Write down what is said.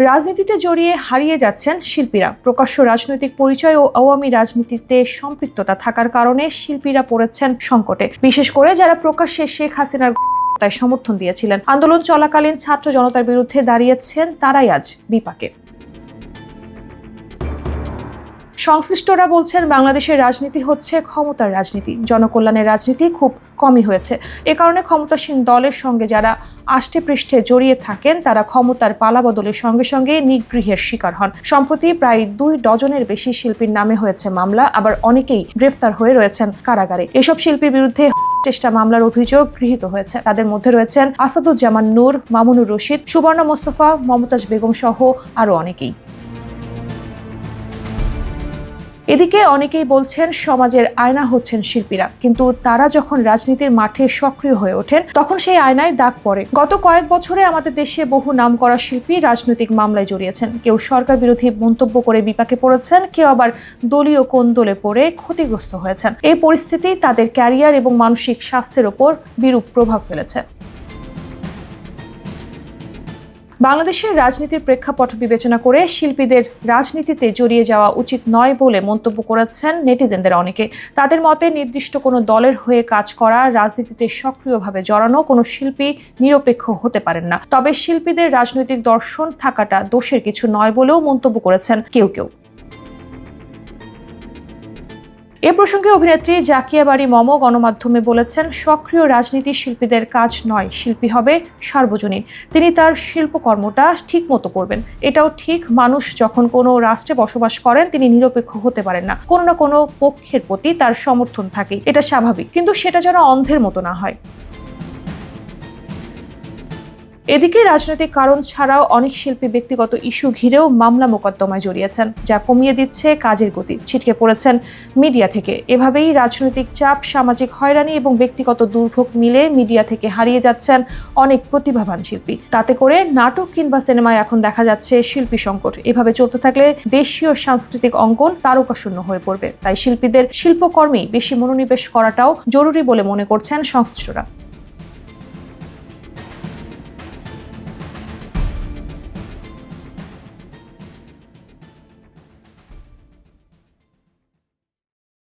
রাজনীতিতে জড়িয়ে হারিয়ে যাচ্ছেন শিল্পীরা। প্রকাশ্য রাজনৈতিক পরিচয় ও আওয়ামী রাজনীতিতে সম্পৃক্ততা থাকার কারণে শিল্পীরা পড়েছেন সংকটে, বিশেষ করে যারা প্রকাশ্যে শেখ হাসিনার তাই সমর্থন দিয়েছিলেন। আন্দোলন চলাকালীন ছাত্র জনতার বিরুদ্ধে দাঁড়িয়েছেন তারাই আজ বিপাকে। সংশ্লিষ্টরা বলছেন, বাংলাদেশের রাজনীতি হচ্ছে ক্ষমতার রাজনীতি, জনকল্যাণের রাজনীতি খুব কমই হয়েছে। এ কারণে ক্ষমতাসীন দলের সঙ্গে যারা আষ্টে পৃষ্ঠে জড়িয়ে থাকেন তারা ক্ষমতার পালাবদলের সঙ্গে সঙ্গে নিগৃহের শিকার হন। সম্প্রতি প্রায় 2 ডজনের বেশি শিল্পীর নামে হয়েছে মামলা, আবার অনেকেই গ্রেফতার হয়ে রয়েছেন কারাগারে। এসব শিল্পীর বিরুদ্ধে চেষ্টা মামলার অভিযোগ গৃহীত হয়েছে। তাদের মধ্যে রয়েছেন আসাদুজ্জামান নূর, মামুনুর রশিদ, সুবর্ণা মোস্তফা, মমতাজ বেগম সহ আরো অনেকেই। এদিকে অনেকেই বলছেন, সমাজের আয়না হচ্ছেন শিল্পীরা, কিন্তু তারা যখন রাজনীতির মাঠে সক্রিয় হয়ে ওঠেন তখন সেই আয়নায় দাগ পড়ে। গত কয়েক বছরে আমাদের দেশে বহু নামকরা শিল্পী রাজনৈতিক মামলায় জড়িয়েছেন। কেউ সরকার বিরোধী মন্তব্য করে বিপাকে পড়েছেন, কেউ আবার দলীয় কোন্দলে পড়ে ক্ষতিগ্রস্ত হয়েছেন। এই পরিস্থিতি তাদের ক্যারিয়ার এবং মানসিক স্বাস্থ্যের ওপর বিরূপ প্রভাব ফেলেছে। বাংলাদেশের রাজনীতির প্রেক্ষাপট বিবেচনা করে শিল্পীদের রাজনীতিতে জড়িয়ে যাওয়া উচিত নয় বলে মন্তব্য করেছেন নেটিজেনদের অনেকে। তাদের মতে, নির্দিষ্ট কোনো দলের হয়ে কাজ করা, রাজনীতিতে সক্রিয়ভাবে জড়ানো কোনো শিল্পী নিরপেক্ষ হতে পারেন না। তবে শিল্পীদের রাজনৈতিক দর্শন থাকাটা দোষের কিছু নয় বলেও মন্তব্য করেছেন কেউ কেউ। এ প্রসঙ্গে অভিনেত্রী জাকিয়া বারী মম গণমাধ্যমে বলেছেন, সক্রিয় রাজনীতি শিল্পীদের কাজ নয়, শিল্পী হবে সার্বজনীন। তিনি তার শিল্পকর্মটা ঠিক মতো করবেন। এটাও ঠিক, মানুষ যখন কোনো রাষ্ট্রে বসবাস করেন তিনি নিরপেক্ষ হতে পারেন না, কোনো না কোনো পক্ষের প্রতি তার সমর্থন থাকে, এটা স্বাভাবিক, কিন্তু সেটা যেন অন্ধের মতো না হয়। এদিকে রাজনৈতিক কারণ ছাড়াও অনেক শিল্পী ব্যক্তিগত ইস্যু ঘিরেও মামলা মোকদ্দমায় জড়িয়েছেন, যা কমিয়ে দিচ্ছে কাজের গতি। ছিটকে পড়েছেন মিডিয়া থেকে। এভাবেই রাজনৈতিক চাপ, সামাজিক হয়রানি এবং ব্যক্তিগত দুর্ভোগ মিলে মিডিয়া থেকে হারিয়ে যাচ্ছেন অনেক প্রতিভাবান শিল্পী। তাতে করে নাটক কিংবা সিনেমায় এখন দেখা যাচ্ছে শিল্পী সংকট। এভাবে চলতে থাকলে দেশীয় সাংস্কৃতিক অঙ্গন তারকাশূন্য হয়ে পড়বে। তাই শিল্পীদের শিল্পকর্মেই বেশি মনোনিবেশ করাটাও জরুরি বলে মনে করছেন সংশ্লিষ্টরা।